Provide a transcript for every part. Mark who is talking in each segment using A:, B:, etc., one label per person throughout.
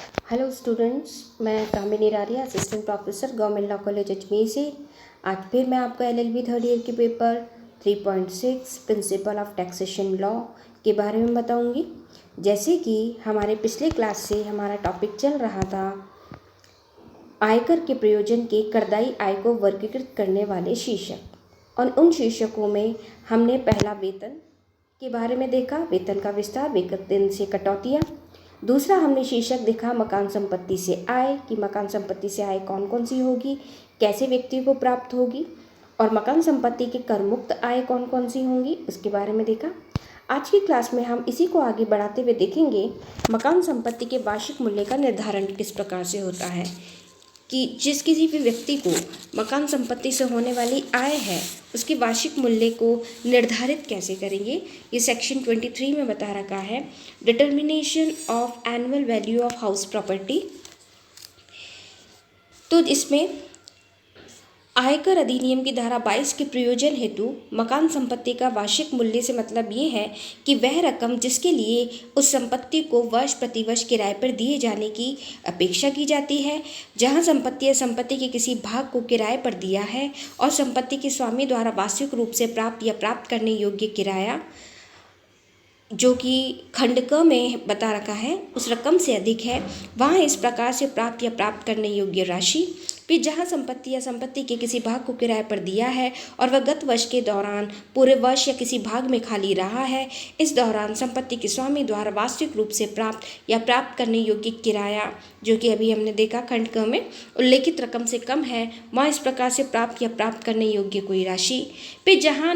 A: Hello students, मैं Kamini Raria, assistant professor government law college Ajmer से। आज फिर मैं आपको एलएलबी थर्ड ईयर के paper 3.6 principle of taxation law के बारे में बताऊंगी। जैसे कि हमारे पिछले क्लास से हमारा टॉपिक चल रहा था आयकर के प्रयोजन के करदायी आय को वर्गीकृत करने वाले शीर्षक, और उन शीर्षकों में हमने पहला वेतन के बारे में देखा, वेतन का विस्तार, वेतन से कटौतियाँ। दूसरा हमने शीर्षक देखा मकान संपत्ति से आय, कि मकान संपत्ति से आय कौन कौन सी होगी, कैसे व्यक्ति को प्राप्त होगी, और मकान संपत्ति के कर मुक्त आय कौन कौन सी होंगी, उसके बारे में देखा। आज की क्लास में हम इसी को आगे बढ़ाते हुए देखेंगे मकान संपत्ति के वार्षिक मूल्य का निर्धारण किस प्रकार से होता है, कि जिस किसी भी व्यक्ति को मकान संपत्ति से होने वाली आय है उसके वार्षिक मूल्य को निर्धारित कैसे करेंगे। ये सेक्शन 23 में बता रखा है, determination of annual value of house property. तो इसमें आयकर अधिनियम की धारा 22 के प्रयोजन हेतु मकान संपत्ति का वार्षिक मूल्य से मतलब ये है कि वह रकम जिसके लिए उस संपत्ति को वर्ष प्रतिवर्ष किराए पर दिए जाने की अपेक्षा की जाती है, जहां संपत्ति या संपत्ति के किसी भाग को किराए पर दिया है और संपत्ति के स्वामी द्वारा वास्तविक रूप से प्राप्त या प्राप्त करने योग्य किराया जो कि खंड क में बता रखा है उस रकम से अधिक है, वहाँ इस प्रकार से प्राप्त या प्राप्त करने योग्य राशि। फिर जहाँ संपत्ति या संपत्ति के किसी भाग को किराए पर दिया है और वह गत वर्ष के दौरान पूरे वर्ष या किसी भाग में खाली रहा है, इस दौरान संपत्ति के स्वामी द्वारा वास्तविक रूप से प्राप्त या प्राप्त करने योग्य किराया जो कि अभी हमने देखा खंड क में उल्लेखित रकम से कम है, वहाँ इस प्रकार से प्राप्त या प्राप्त करने योग्य कोई राशि। फिर जहाँ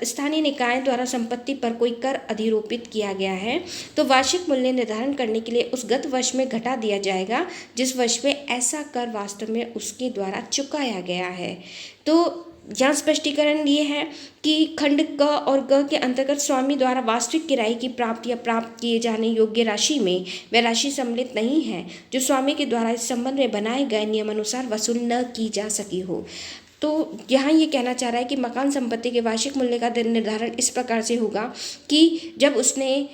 A: स्थानीय निकाय द्वारा संपत्ति पर कोई कर अधिरोपित किया गया है तो वार्षिक मूल्य निर्धारण करने के लिए उस गत वर्ष में घटा दिया जाएगा जिस वर्ष में ऐसा कर वास्तव में उसके द्वारा चुकाया गया है। तो यहाँ स्पष्टीकरण ये है कि खंड क और ग के अंतर्गत स्वामी द्वारा वास्तविक किराए की प्राप्त या प्राप्त किए जाने योग्य राशि में वह राशि सम्मिलित नहीं है जो स्वामी के द्वारा इस संबंध में बनाए गए नियमानुसार वसूल न की जा सकी हो। तो यहाँ ये कहना चाह रहा है कि मकान संपत्ति के वार्षिक मूल्य का निर्धारण इस प्रकार से होगा कि जब उसने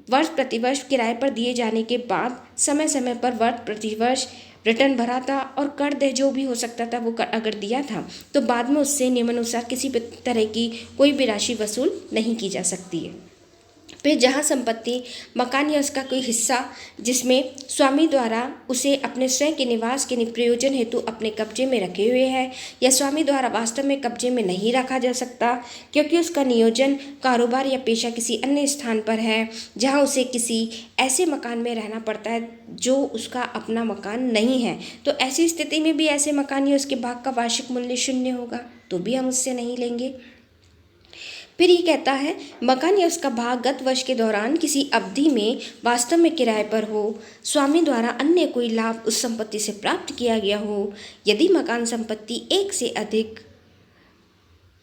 A: वर्ष प्रतिवर्ष किराए पर दिए जाने के बाद समय समय पर वर्ष प्रतिवर्ष रिटर्न भरा था और कर दे जो भी हो सकता था वो कर अगर दिया था तो बाद में उससे नियमानुसार किसी भी तरह की कोई भी राशि वसूल नहीं की जा सकती है। फिर जहाँ संपत्ति मकान या उसका कोई हिस्सा जिसमें स्वामी द्वारा उसे अपने स्वयं के निवास के प्रयोजन हेतु अपने कब्जे में रखे हुए है या स्वामी द्वारा वास्तव में कब्जे में नहीं रखा जा सकता क्योंकि उसका नियोजन कारोबार या पेशा किसी अन्य स्थान पर है जहाँ उसे किसी ऐसे मकान में रहना पड़ता है जो उसका अपना मकान नहीं है, तो ऐसी स्थिति में भी ऐसे मकान या उसके भाग का वार्षिक मूल्य 0 होगा तो भी हम उससे नहीं लेंगे। फिर ये कहता है मकान या उसका भाग गत वर्ष के दौरान किसी अवधि में वास्तव में किराए पर हो, स्वामी द्वारा अन्य कोई लाभ उस संपत्ति से प्राप्त किया गया हो, यदि मकान संपत्ति एक से अधिक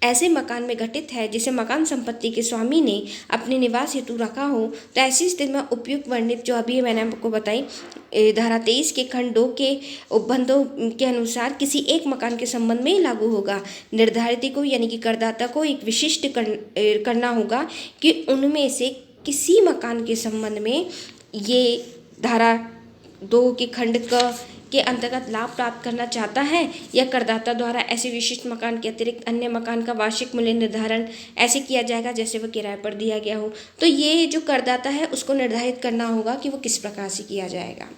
A: ऐसे मकान में घटित है जिसे मकान संपत्ति के स्वामी ने अपने निवास हेतु रखा हो, तो ऐसी स्थिति में उपयुक्त वर्णित जो अभी मैंने आपको बताई धारा 23 के खंड 2 के उपबंधों के अनुसार किसी एक मकान के संबंध में ही लागू होगा। निर्धारित को यानी कि करदाता को एक विशिष्ट करना होगा कि उनमें से किसी मकान के संबंध में ये धारा 2 के खंड के अंतर्गत लाभ प्राप्त करना चाहता है या करदाता द्वारा ऐसे विशिष्ट मकान के अतिरिक्त अन्य मकान का वार्षिक मूल्य निर्धारण ऐसे किया जाएगा जैसे वह किराए पर दिया गया हो। तो ये जो करदाता है उसको निर्धारित करना होगा कि वो किस प्रकार से किया जाएगा।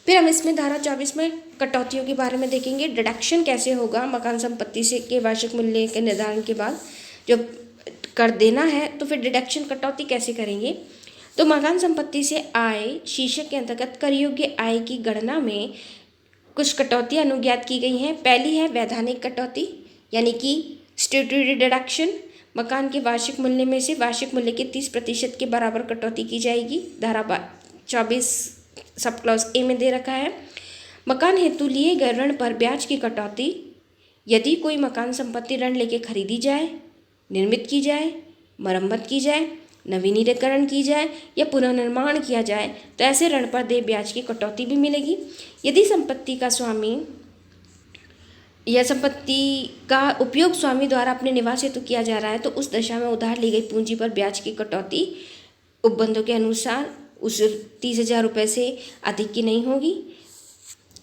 A: फिर हम इसमें धारा 24 में कटौतियों के बारे में देखेंगे, डिडक्शन कैसे होगा मकान संपत्ति से के वार्षिक मूल्य के निर्धारण के बाद जब कर देना है तो फिर डिडक्शन कटौती कैसे करेंगे। तो मकान संपत्ति से आय शीर्षक के अंतर्गत कर योग्य आय की गणना में कुछ कटौतियाँ अनुज्ञात की गई हैं। पहली है वैधानिक कटौती यानी कि स्टैट्यूटरी डिडक्शन, मकान के वार्षिक मूल्य में से वार्षिक मूल्य के 30% के बराबर कटौती की जाएगी। धारा 24 सब क्लॉज ए में दे रखा है। मकान हेतु लिए गए ऋण पर ब्याज की कटौती यदि कोई मकान संपत्ति ऋण लेके खरीदी जाए, निर्मित की जाए, मरम्मत की जाए, नवीनीकरण की जाए या पुनर्निर्माण किया जाए तो ऐसे ऋण पर देय ब्याज की कटौती भी मिलेगी। यदि संपत्ति का स्वामी या संपत्ति का उपयोग स्वामी द्वारा अपने निवास हेतु किया जा रहा है तो उस दशा में उधार ली गई पूंजी पर ब्याज की कटौती उपबंधों के अनुसार उस 30,000 रुपये से अधिक की नहीं होगी।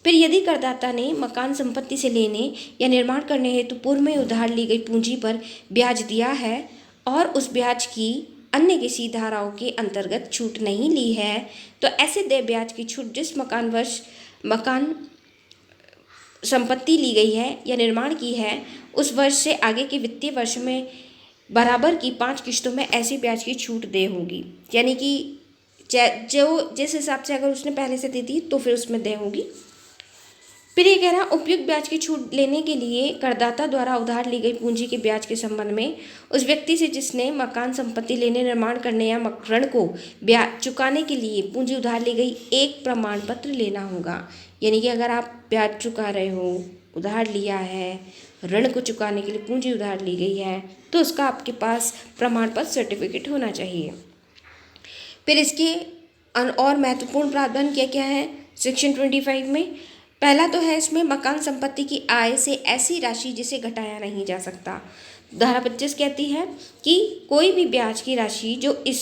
A: फिर यदि करदाता ने मकान संपत्ति से लेने या निर्माण करने हेतु पूर्व में उधार ली गई पूंजी पर ब्याज दिया है और उस ब्याज की अन्य किसी धाराओं के अंतर्गत छूट नहीं ली है, तो ऐसे देय ब्याज की छूट जिस मकान संपत्ति ली गई है या निर्माण की है उस वर्ष से आगे के वित्तीय वर्ष में बराबर की 5 किश्तों में ऐसी ब्याज की छूट देय होगी। यानी कि जो जिस हिसाब से अगर उसने पहले से दी थी तो फिर उसमें देय होगी। फिर ये कह रहा है उपयुक्त ब्याज की छूट लेने के लिए करदाता द्वारा उधार ली गई पूंजी के ब्याज के संबंध में उस व्यक्ति से जिसने मकान संपत्ति लेने, निर्माण करने या ऋण को ब्याज चुकाने के लिए पूंजी उधार ली गई एक प्रमाण पत्र लेना होगा। यानी कि अगर आप ब्याज चुका रहे हो, उधार लिया है, ऋण को चुकाने के लिए पूंजी उधार ली गई है, तो उसका आपके पास प्रमाण पत्र सर्टिफिकेट होना चाहिए। फिर इसके और महत्वपूर्ण प्रावधान क्या क्या है सेक्शन 25 में। पहला तो है इसमें मकान संपत्ति की आय से ऐसी राशि जिसे घटाया नहीं जा सकता। धारा 25 कहती है कि कोई भी ब्याज की राशि जो इस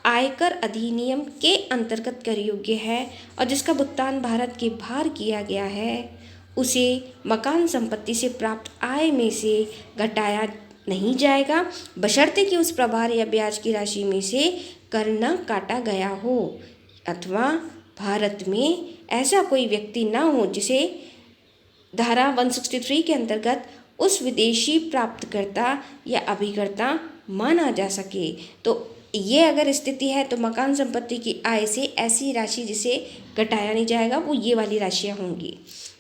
A: आयकर अधिनियम के अंतर्गत कर योग्य है और जिसका भुगतान भारत के बाहर किया गया है उसे मकान संपत्ति से प्राप्त आय में से घटाया नहीं जाएगा, बशर्ते कि उस प्रभार या ब्याज की राशि में से कर न काटा गया हो अथवा भारत में ऐसा कोई व्यक्ति ना हो जिसे धारा 163 के अंतर्गत उस विदेशी प्राप्तकर्ता या अभिकर्ता माना जा सके। तो ये अगर स्थिति है तो मकान संपत्ति की आय से ऐसी राशि जिसे घटाया नहीं जाएगा वो ये वाली राशियाँ होंगी।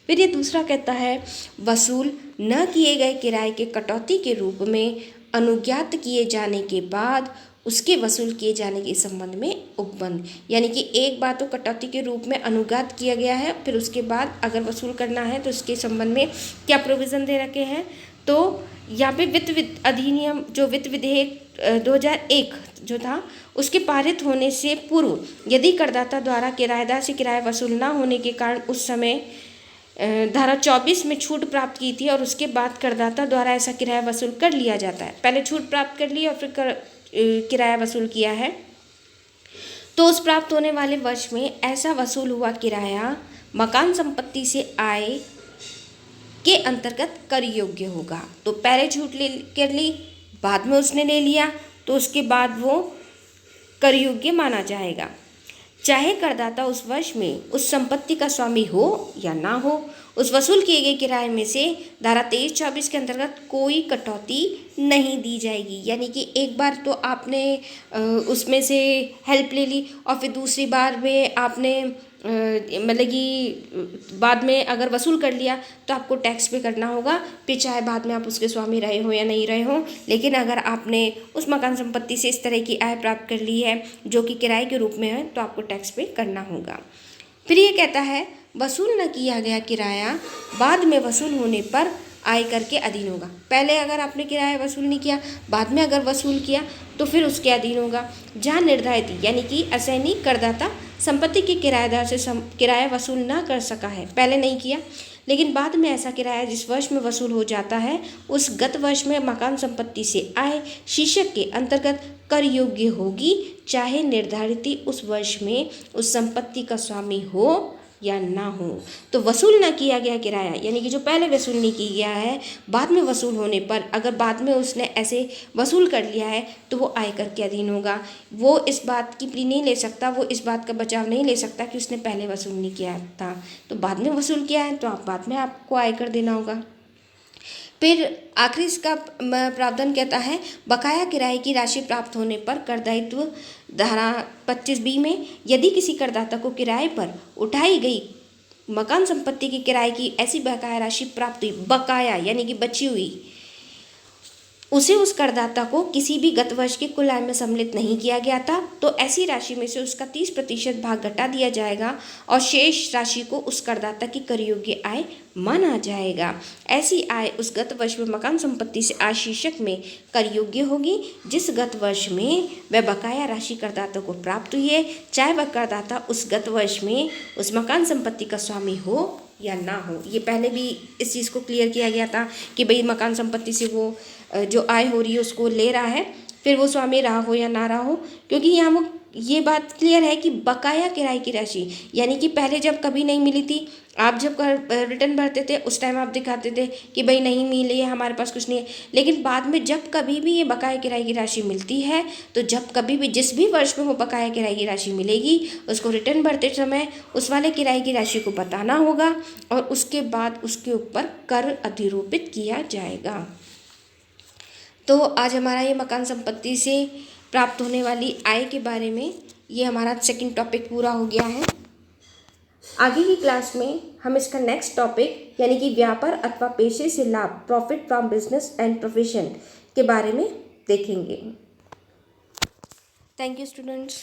A: फिर ये दूसरा कहता है वसूल न किए गए किराए के कटौती के रूप में अनुज्ञात किए जाने के बाद उसके वसूल किए जाने के संबंध में उपबंध। यानी कि एक बार तो कटौती के रूप में अनुज्ञात किया गया है, फिर उसके बाद अगर वसूल करना है तो उसके संबंध में क्या प्रोविज़न दे रखे हैं। तो यहाँ पे वित्त अधिनियम जो वित्त विधेयक 2001 जो था उसके पारित होने से पूर्व यदि करदाता द्वारा किराएदार से किराया वसूल न होने के कारण उस समय धारा 24 में छूट प्राप्त की थी और उसके बाद करदाता द्वारा ऐसा किराया वसूल कर लिया जाता है, पहले छूट प्राप्त कर ली और फिर किराया वसूल किया है, तो उस प्राप्त होने वाले वर्ष में ऐसा वसूल हुआ किराया मकान संपत्ति से आय के अंतर्गत कर योग्य होगा। तो पहले छूट ले कर ली, बाद में उसने ले लिया तो उसके बाद वो कर योग्य माना जाएगा, चाहे करदाता उस वर्ष में उस संपत्ति का स्वामी हो या ना हो। उस वसूल किए गए किराए में से धारा 23-24 के अंतर्गत कोई कटौती नहीं दी जाएगी। यानी कि एक बार तो आपने उसमें से हेल्प ले ली और फिर दूसरी बार में आपने मतलब कि बाद में अगर वसूल कर लिया तो आपको टैक्स पे करना होगा, फिर चाहे बाद में आप उसके स्वामी रहे हो या नहीं रहे हो। लेकिन अगर आपने उस मकान संपत्ति से इस तरह की आय प्राप्त कर ली है जो कि किराए के रूप में है तो आपको टैक्स पे करना होगा। फिर ये कहता है वसूल न किया गया किराया बाद में वसूल होने पर आयकर के अधीन होगा। पहले अगर आपने किराया वसूल नहीं किया, बाद में अगर वसूल किया तो फिर उसके अधीन होगा। जहाँ निर्धारित यानी कि असैनिक करदाता संपत्ति के किराएदार से किराया वसूल ना कर सका है, पहले नहीं किया, लेकिन बाद में ऐसा किराया जिस वर्ष में वसूल हो जाता है उस गत वर्ष में मकान संपत्ति से आय शीर्षक के अंतर्गत कर योग्य होगी, चाहे निर्धारित उस वर्ष में उस संपत्ति का स्वामी हो या ना हो। तो वसूल ना किया गया किराया यानी कि जो पहले वसूल नहीं किया गया है बाद में वसूल होने पर अगर बाद में उसने ऐसे वसूल कर लिया है तो वो आयकर के अधीन होगा। वो इस बात की प्री नहीं ले सकता, वो इस बात का बचाव नहीं ले सकता कि उसने पहले वसूल नहीं किया था, तो बाद में वसूल किया है तो बाद में आपको आयकर देना होगा। फिर आखिरी इसका प्रावधान कहता है बकाया किराए की राशि प्राप्त होने पर कर दायित्व धारा 25B में यदि किसी करदाता को किराए पर उठाई गई मकान संपत्ति की किराए की ऐसी बकाया राशि प्राप्त हुई, बकाया यानी कि बची हुई, उसे उस करदाता को किसी भी गत वर्ष की कुल आय में सम्मिलित नहीं किया गया था तो ऐसी राशि में से उसका 30% भाग घटा दिया जाएगा और शेष राशि को उस करदाता की कर योग्य आय माना जाएगा। ऐसी आय उस गत वर्ष में मकान संपत्ति से आय शीर्षक में कर योग्य होगी जिस गत वर्ष में वह बकाया राशि करदाता को प्राप्त हुई है, चाहे वह करदाता उस गत वर्ष में उस मकान संपत्ति का स्वामी हो या ना हो। ये पहले भी इस चीज़ को क्लियर किया गया था कि भाई मकान संपत्ति से वो जो आय हो रही है उसको ले रहा है, फिर वो स्वामी रहा हो या ना रहा हो, क्योंकि यहाँ वो ये बात क्लियर है कि बकाया किराए की राशि, यानी कि पहले जब कभी नहीं मिली थी, आप जब रिटर्न भरते थे उस टाइम आप दिखाते थे कि भाई नहीं मिली है, हमारे पास कुछ नहीं है, लेकिन बाद में जब कभी भी ये बकाया किराए की राशि मिलती है, तो जब कभी भी जिस भी वर्ष में वो बकाया किराए की राशि मिलेगी, उसको रिटर्न भरते समय उस वाले किराए की राशि को बताना होगा और उसके बाद उसके ऊपर कर अधिरोपित किया जाएगा। तो आज हमारा ये मकान संपत्ति से प्राप्त होने वाली आय के बारे में ये हमारा सेकंड टॉपिक पूरा हो गया है। आगे की क्लास में हम इसका नेक्स्ट टॉपिक यानी कि व्यापार अथवा पेशे से लाभ, profit from business and profession के बारे में देखेंगे। Thank you students.